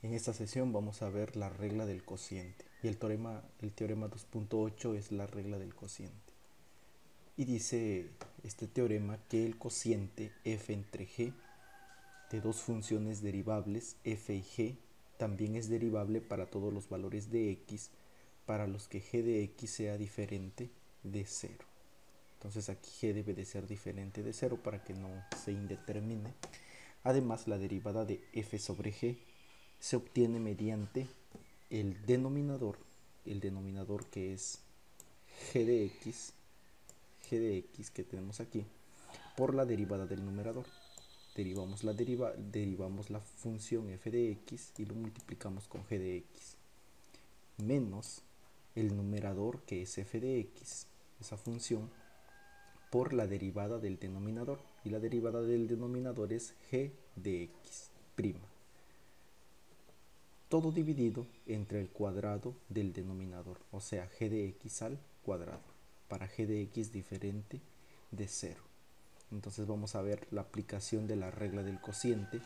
En esta sesión vamos a ver la regla del cociente y el teorema 2.8 es la regla del cociente. Y dice este teorema que el cociente f entre g de dos funciones derivables f y g también es derivable para todos los valores de x para los que g de x sea diferente de 0. Entonces aquí g debe de ser diferente de 0 para que no se indetermine. Además, la derivada de f sobre g se obtiene mediante el denominador que es g de x que tenemos aquí, por la derivada del numerador. Derivamos la función f de x y lo multiplicamos con g de x, menos el numerador que es f de x, esa función, por la derivada del denominador. Y la derivada del denominador es g de x'. Todo dividido entre el cuadrado del denominador, o sea, g de x al cuadrado, para g de x diferente de 0. Entonces vamos a ver la aplicación de la regla del cociente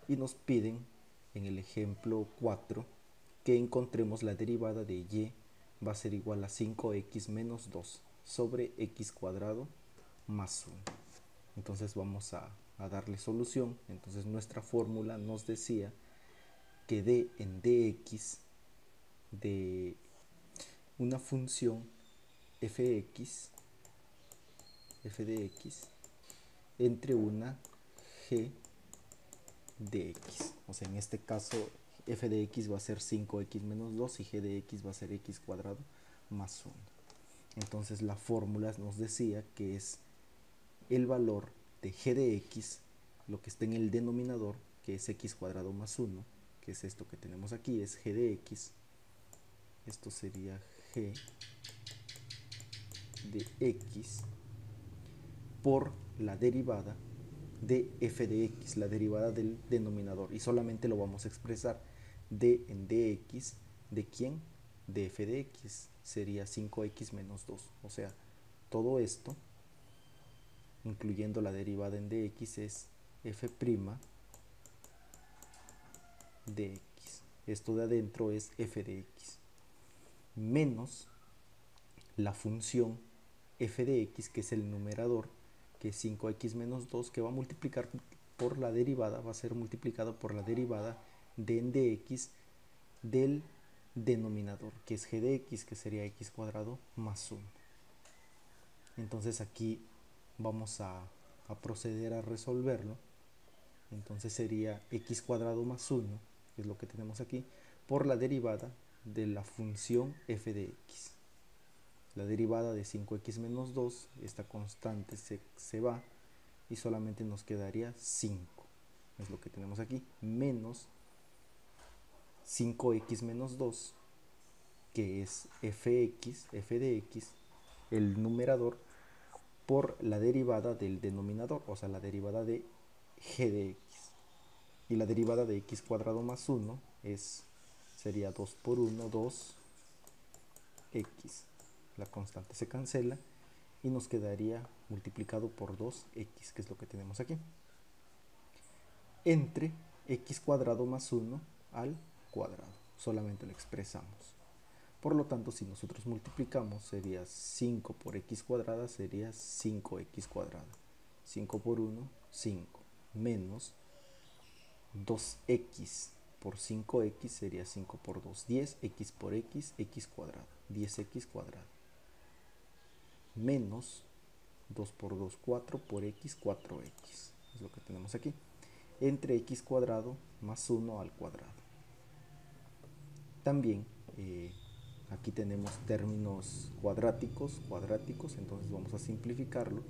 y nos piden en el ejemplo 4 que encontremos la derivada de y va a ser igual a 5x menos 2 sobre x cuadrado más 1. Entonces vamos a darle solución. Entonces nuestra fórmula nos decía que d en dx de una función fx de x entre una g de x. O sea, en este caso f de x va a ser 5x menos 2 y g de x va a ser x cuadrado más 1. Entonces la fórmula nos decía que es el valor de g de x, lo que está en el denominador, que es x cuadrado más 1, que es esto que tenemos aquí, es g de x. Esto sería g de x por la derivada de f de x, la derivada del denominador, y solamente lo vamos a expresar d en dx, ¿de quién? De f de x, sería 5x menos 2. O sea, todo esto, incluyendo la derivada en dx, es f' de x. Esto de adentro es f de x, menos la función f de x, que es el numerador, que es 5x menos 2, que va a multiplicar por la derivada, va a ser multiplicado por la derivada de en dx del denominador, que es g de x, que sería x cuadrado más 1. Entonces aquí vamos a proceder a resolverlo. Entonces sería x cuadrado más 1, que es lo que tenemos aquí, por la derivada de la función f de x. La derivada de 5x menos 2, esta constante se va y solamente nos quedaría 5, es lo que tenemos aquí, menos 5x menos 2, que es f de x, el numerador, por la derivada del denominador, o sea, la derivada de g de x. Y la derivada de x cuadrado más 1 sería 2 por 1, 2x. La constante se cancela y nos quedaría multiplicado por 2x, que es lo que tenemos aquí, entre x cuadrado más 1 al cuadrado. Solamente lo expresamos. Por lo tanto, si nosotros multiplicamos, sería 5 por x cuadrada, sería 5x cuadrada. 5 por 1, 5, menos 2x por 5x sería 5 por 2, 10x por x, x cuadrada, 10x cuadrada, menos 2 por 2, 4 por x, 4x, es lo que tenemos aquí, entre x cuadrado más 1 al cuadrado. También aquí tenemos términos cuadráticos, entonces vamos a simplificarlo.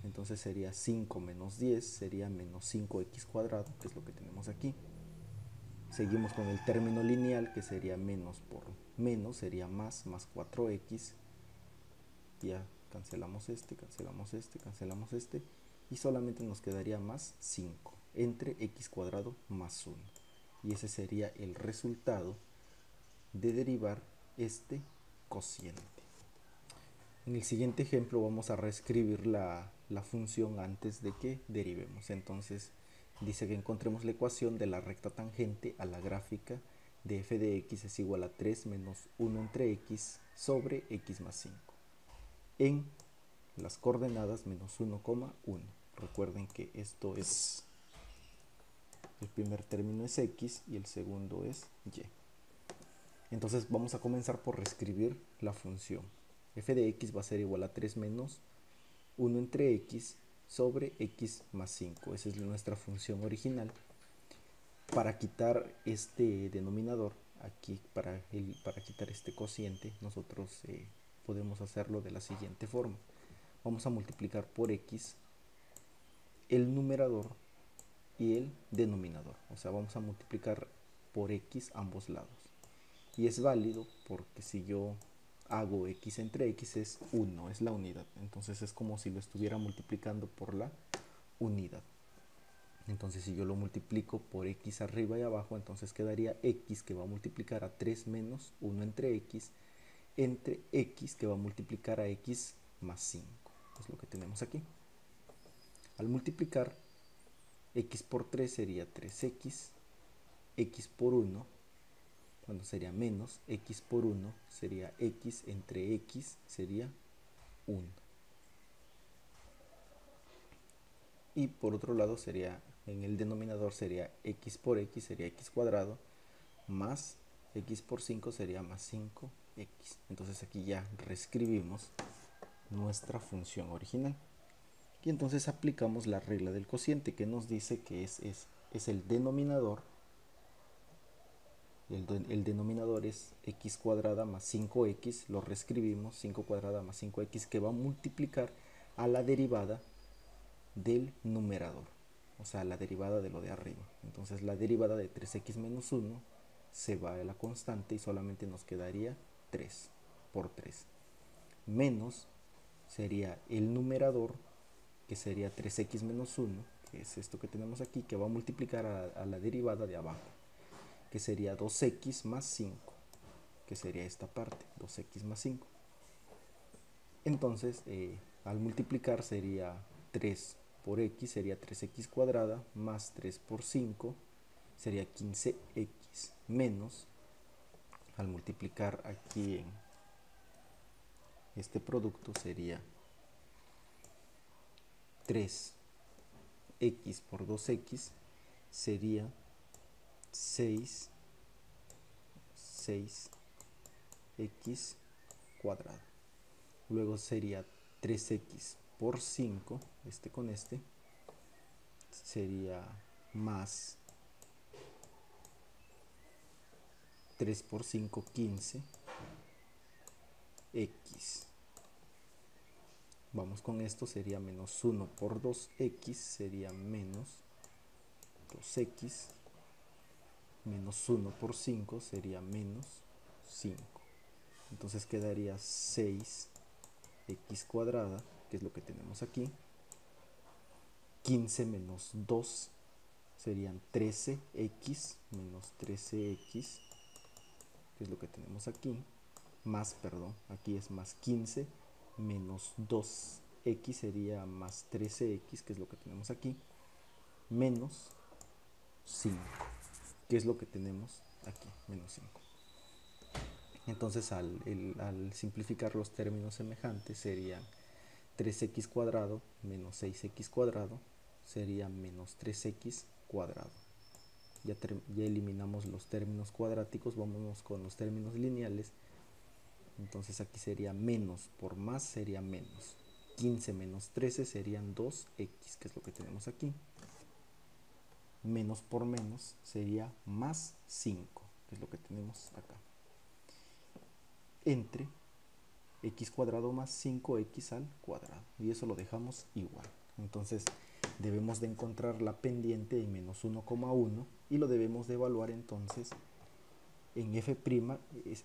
Entonces sería 5 menos 10, sería menos 5x cuadrado, que es lo que tenemos aquí. Seguimos con el término lineal, que sería menos por menos, sería más 4x. Ya cancelamos cancelamos este, y solamente nos quedaría más 5 entre x cuadrado más 1. Y ese sería el resultado de derivar este cociente. En el siguiente ejemplo vamos a reescribir la función antes de que derivemos. Entonces dice que encontremos la ecuación de la recta tangente a la gráfica de f de x es igual a 3 menos 1 entre x sobre x más 5 en las coordenadas menos 1,1. Recuerden que esto es, el primer término es x y el segundo es y. Entonces vamos a comenzar por reescribir la función. F de x va a ser igual a 3 menos 1 entre x sobre x más 5. Esa es nuestra función original. Para quitar este denominador, aquí para quitar este cociente, nosotros podemos hacerlo de la siguiente forma. Vamos a multiplicar por x el numerador y el denominador. O sea, vamos a multiplicar por x ambos lados. Y es válido porque si yo hago x entre x es 1, es la unidad. Entonces es como si lo estuviera multiplicando por la unidad. Entonces si yo lo multiplico por x arriba y abajo, entonces quedaría x que va a multiplicar a 3 menos 1 entre x que va a multiplicar a x más 5. Es lo que tenemos aquí. Al multiplicar, x por 3 sería 3x, x por 1, bueno, sería menos, x por 1 sería x entre x sería 1. Y por otro lado sería, en el denominador sería x por x sería x cuadrado, más x por 5 sería más 5x. Entonces aquí ya reescribimos nuestra función original. Y entonces aplicamos la regla del cociente que nos dice que es el denominador. El denominador es x cuadrada más 5x, lo reescribimos, 5 cuadrada más 5x, que va a multiplicar a la derivada del numerador, o sea, la derivada de lo de arriba. Entonces la derivada de 3x menos 1 se va a la constante y solamente nos quedaría 3 por 3. Menos sería el numerador, que sería 3x menos 1, que es esto que tenemos aquí, que va a multiplicar a la derivada de abajo, que sería 2x más 5, que sería esta parte, 2x más 5. Entonces, al multiplicar sería 3 por x, sería 3x cuadrada, más 3 por 5, sería 15x, menos, al multiplicar aquí en este producto sería 3x por 2x, sería 6x cuadrado. Luego sería 3x por 5, este con este, sería más 3 por 5, 15x. Vamos con esto, sería menos 1 por 2x, sería menos 2x, menos 1 por 5 sería menos 5. Entonces quedaría 6x cuadrada, que es lo que tenemos aquí. 15 menos 2 serían 13x, menos 13x, que es lo que tenemos aquí. Más, perdón, aquí es más 15, menos 2x sería más 13x, que es lo que tenemos aquí. Menos 5, que es lo que tenemos aquí, menos 5. Entonces al simplificar los términos semejantes serían 3x cuadrado menos 6x cuadrado sería menos 3x cuadrado. Ya eliminamos los términos cuadráticos, vámonos con los términos lineales. Entonces aquí sería menos por más sería menos. 15 menos 13 serían 2x, que es lo que tenemos aquí. Menos por menos sería más 5, que es lo que tenemos acá. Entre x cuadrado más 5x al cuadrado. Y eso lo dejamos igual. Entonces debemos de encontrar la pendiente en menos 1,1 y lo debemos de evaluar entonces en f'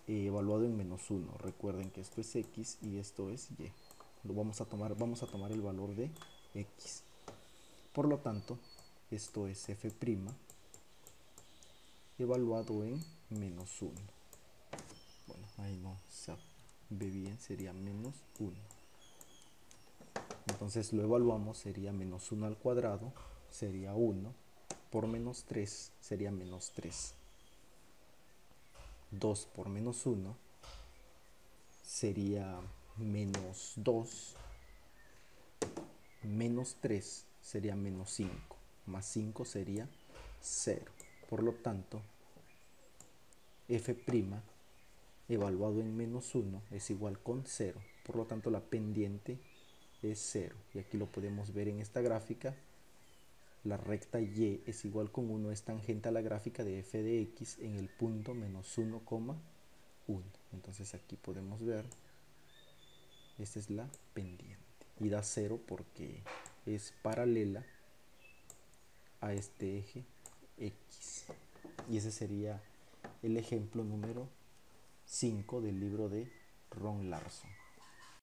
evaluado en menos 1. Recuerden que esto es x y esto es y. Vamos a tomar el valor de x. Por lo tanto, esto es f' evaluado en menos 1. Bueno, ahí no se ve bien, sería menos 1. Entonces lo evaluamos, sería menos 1 al cuadrado, sería 1. por menos 3 sería menos 3. 2 por menos 1 sería menos 2. Menos 3 sería menos 5. Más 5 sería 0. Por lo tanto, f' evaluado en menos 1 es igual con 0. Por lo tanto, la pendiente es 0. Y aquí lo podemos ver en esta gráfica. La recta y es igual con 1 es tangente a la gráfica de f de x en el punto menos 1,1. Entonces aquí podemos ver, esta es la pendiente. Y da 0 porque es paralela a este eje x. Y ese sería el ejemplo número 5 del libro de Ron Larson.